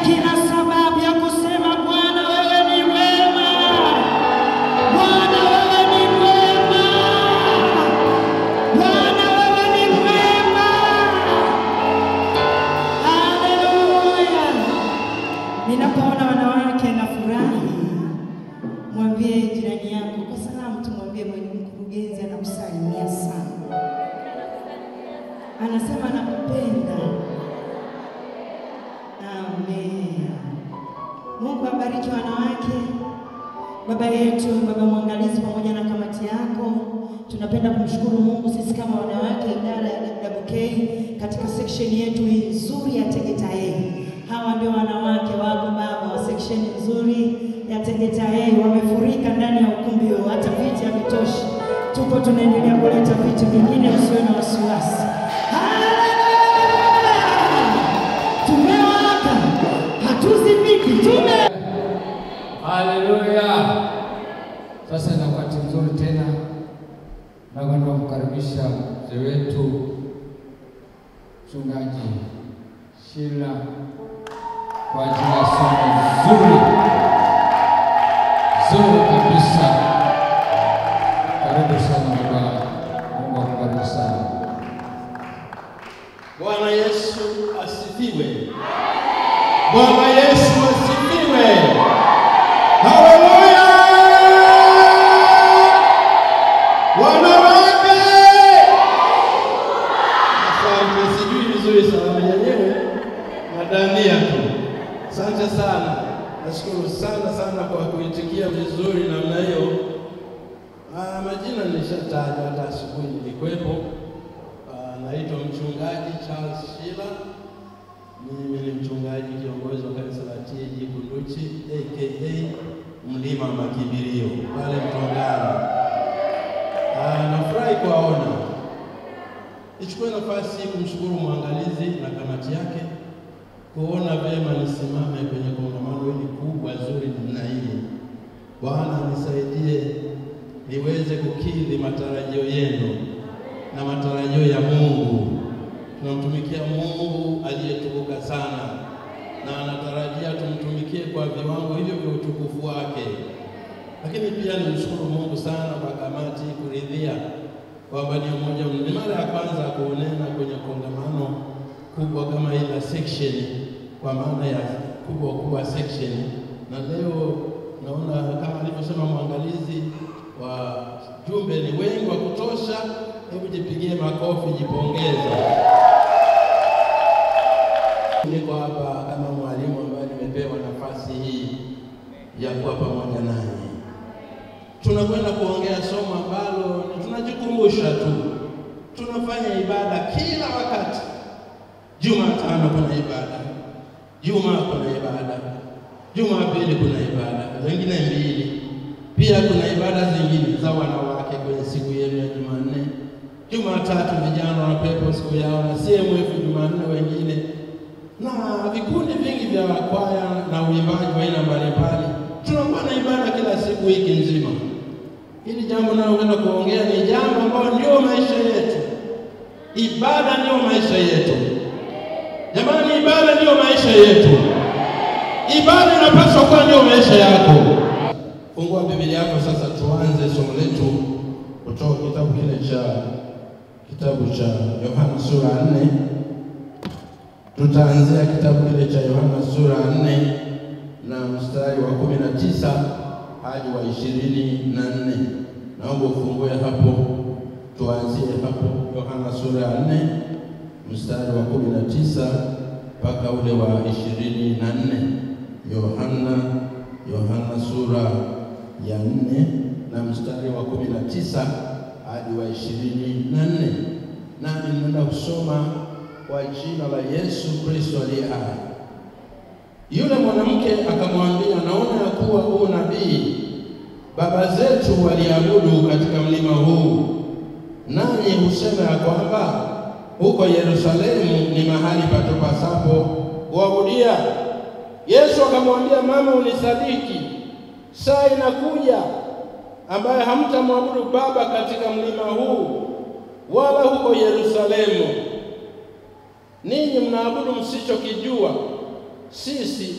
kila sababu ya kusema Bwana wewe ni mwema. Bwana wewe ni mwema. Bwana wewe ni mwema. Haleluya. Ninapoona wanawake na furahi, mwambie jirani yako kwa salamu, tumwambie mkurugenzi anakusalimia sana. Anasema nakupenda. Amen. Mungu abariki wanawake. Baba yetu, baba mwangalizi pamoja na kamati yako, tunapenda kumshukuru Mungu sisi kama wanawake idara ya WK katika section yetu hii nzuri ya Tegeta A. Hawa ndio wanawake wako baba wa section nzuri ya Tegeta A, wamefurika ndani ya ukumbi huu, hata viti havitoshi. Tupo tunaendelea kuleta viti vingine, usiwe na wasiwasi. Tumewaka, hatuzimiki, Haleluya. Sasa ni wakati mzuri tena na kwenda kumkaribisha mzee wetu Mchungaji Sheila kwa ajili ya somo zuri kabisa. Karibu sana baba. Mungu akubariki sana. Bwana Yesu asifiwe. Bwana Yesu asifiwe. Haleluya. Wanawake. Asante, sijui vizuri salamu yenyewe. Nadania tu. Asante sana. Nashukuru sana kwa kuitikia vizuri namna hiyo. Majina nilishataja hata asubuhi nilikuwepo. Naitwa Mchungaji Charles Sheila. Mimi ni mchungaji kiongozi wa kanisa la TAG Kunduchi aka Mlima Makimbilio pale Mtongani. Nafurahi kuwaona. Nichukue nafasi kumshukuru mwangalizi na kamati yake kuona vema nisimame kwenye kongamano hili kubwa zuri namna hii. Bwana nisaidie niweze kukidhi matarajio yenu na matarajio ya Mungu. Tunamtumikia Mungu aliyetukuka sana na anatarajia tumtumikie kwa viwango hivyo vya utukufu wake. Lakini pia nimshukuru Mungu sana kwa kamati kuridhia kwamba ni mmoja ni mara ya kwanza kuonena kwenye kongamano kubwa kama hili la section, kwa maana ya kubwa section. Na leo naona kama alivyosema mwangalizi wa jumbe ni wengi wa kutosha. Hebu jipigie makofi, jipongeze. Niko hapa kama mwalimu ambaye nimepewa nafasi hii ya kuwa pamoja nanyi. Tunakwenda kuongea somo ambalo tunajikumbusha tu. Tunafanya ibada kila wakati. Jumatano kuna ibada, Jumaa kuna ibada, Jumapili kuna ibada, wengine mbili. Pia kuna ibada zingine za wanawake kwenye siku yenu ya Jumanne. Jumatatu vijana wanapepo siku yao na CMF Jumanne wengine. Na vikundi vingi vya kwaya na uimbaji wa aina mbalimbali. Tunakuwa na ibada kila siku wiki nzima. Hili jambo nalokwenda kuongea ni jambo ambalo ndio maisha yetu. Ibada ndio maisha yetu. Jamani, ibada ndio maisha yetu. Ibada inapaswa kuwa ndio maisha yako. Fungua Biblia yako sasa, tuanze somo letu kutoka kitabu cha Yohana sura 4. Tutaanzia kitabu kile cha Yohana sura 4 na mstari wa 19 hadi wa 24. Naomba ufungue hapo, tuanzie hapo. Yohana sura 4 mstari wa 19 mpaka ule wa 24. Yohana sura ya 4 na mstari wa 19 hadi wa 24. Nami ninaenda kusoma kwa jina la Yesu Kristo aliye hai. Yule mwanamke akamwambia, naona ya kuwa huu nabii baba zetu waliabudu katika mlima huu, nanyi husema ya kwamba huko Yerusalemu ni mahali patopasapo kuabudia. Yesu akamwambia, mama, unisadiki, saa inakuja ambaye hamtamwabudu Baba katika mlima huu wala huko Yerusalemu. Ninyi mnaabudu msichokijua, sisi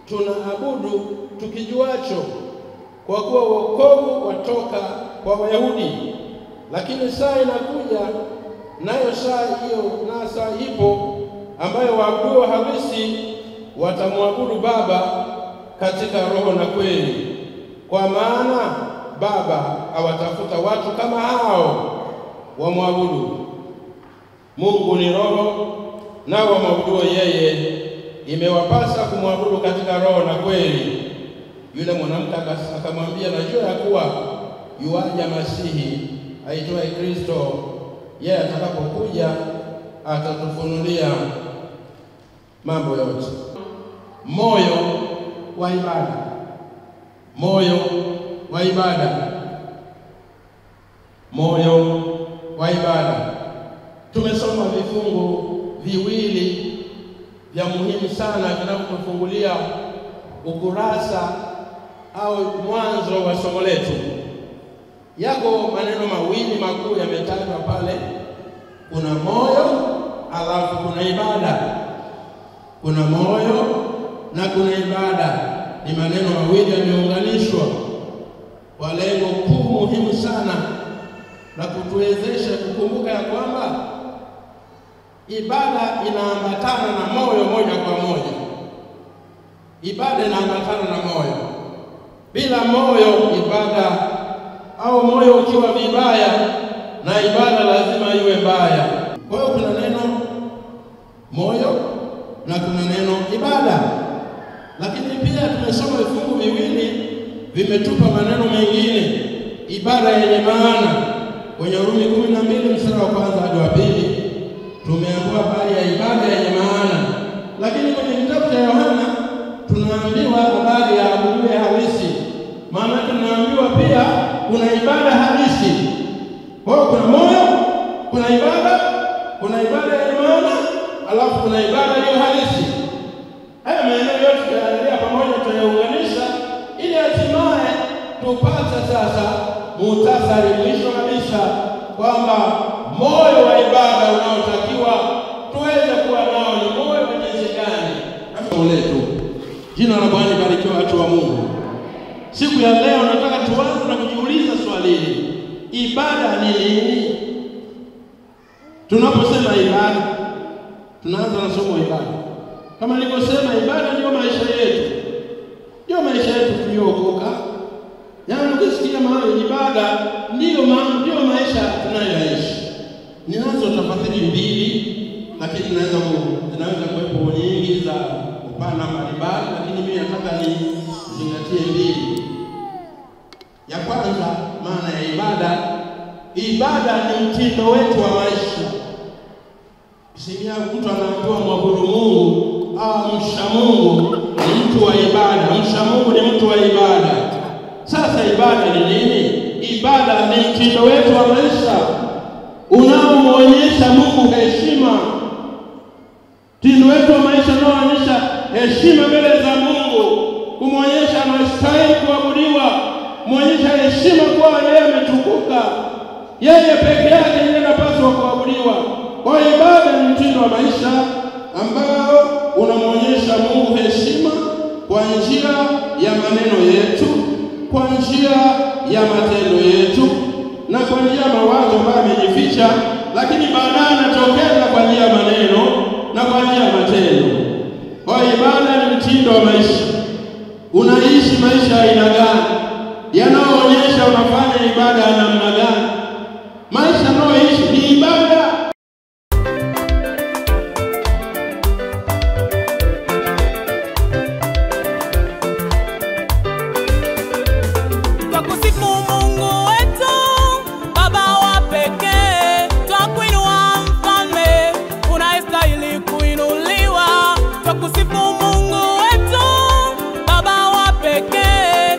tunaabudu tukijuacho, kwa kuwa wokovu watoka kwa Wayahudi. Lakini saa inakuja, nayo saa hiyo na saa ipo, ambayo waabudu halisi watamwabudu Baba katika roho na kweli, kwa maana Baba awatafuta watu kama hao wamwabudu. Mungu ni roho, nao wamwabudu yeye imewapasa kumwabudu katika roho na kweli. Yule mwanamke akamwambia, najua ya kuwa yuaja Masihi aitwaye Kristo, yeye atakapokuja atatufunulia mambo yote. Moyo wa ibada. Moyo wa ibada. Moyo wa ibada. Tumesoma vifungu viwili vya muhimu sana vinavyotufungulia ukurasa au mwanzo wa somo letu. Yako maneno mawili makuu yametajwa pale. Kuna moyo, alafu kuna ibada. Kuna moyo na kuna ibada. Ni maneno mawili yameunganishwa kwa lengo kuu muhimu sana na kutuwezesha kukumbuka ya kwamba ibada inaambatana na moyo moja kwa moja. Ibada inaambatana na moyo. Bila moyo ibada, au moyo ukiwa vibaya na ibada lazima iwe mbaya. Kwa hiyo kuna neno moyo na kuna neno ibada. Lakini pia tumesoma vifungu viwili vimetupa maneno mengine, ibada yenye maana. Kwenye Warumi 12 mstari wa kwanza hadi wa pili tumeambiwa habari ya ibada yenye maana. Lakini kwenye kitabu cha Yohana tunaambiwa habari ya abudu halisi. Maana tunaambiwa pia kuna ibada halisi. Kwa hiyo kuna moyo, kuna ibada yenye maana, alafu kuna ibada iliyo halisi. Haya maeneo yote tunaangalia pamoja, tunaunganisha ili hatimaye tupate sasa muhtasari mwisho kabisa kwamba moyo wa ibada unaotakiwa tuweze kuwa nao ni moyo wa jinsi gani. Letu. Jina la Bwana libarikiwe, watu wa Mungu. Siku ya leo nataka tuanze na kujiuliza swali hili. Ibada ni nini? Tunaposema ibada, tunaanza na somo ibada. Kama nilivyosema, ibada ndio maisha yetu. Ndio maisha yetu tuliyookoka. Yaani ukisikia maana ibada ndio maisha tunayoishi. Ninazo tafasiri mbili, lakini zinaweza kuwepo nyingi za upana mbalimbali, lakini mimi nataka nizingatie mbili. Ya kwanza, maana ya ibada. Ibada ni mtindo wetu wa maisha. Kisikia mtu anaambiwa mwabudu Mungu au msha Mungu ni mtu wa ibada. Msha Mungu ni mtu wa ibada. Sasa ibada ni nini? Ibada ni mtindo wetu wa maisha unaomuonyesha Mungu heshima. Mtindo wetu wa maisha unaoonyesha heshima mbele za Mungu, kumuonyesha anastahili kuabudiwa, muonyesha heshima kwa yeye ametukuka. Yeye peke yake ndiye anapaswa kuabudiwa. Kwa ibada ni mtindo wa maisha ambao unamuonyesha Mungu heshima kwa njia ya maneno yetu, kwa njia ya matendo yetu, na kwa njia ya mawazo ambayo yamejificha, lakini baadaye yanatokeza kwa njia ya maneno na kwa njia ya matendo. Kwa ibada ni mtindo wa maisha. Unaishi maisha ya aina gani? Yanayoonyesha unafanya ibada ya namna gani? Maisha unayoishi ni ibada. Kusifu Mungu wetu, Baba wa pekee,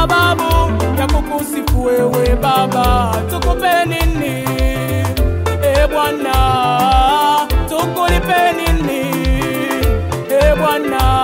sababu ya kukusifu wewe Baba. Tukupe nini Bwana, tukulipe nini Bwana?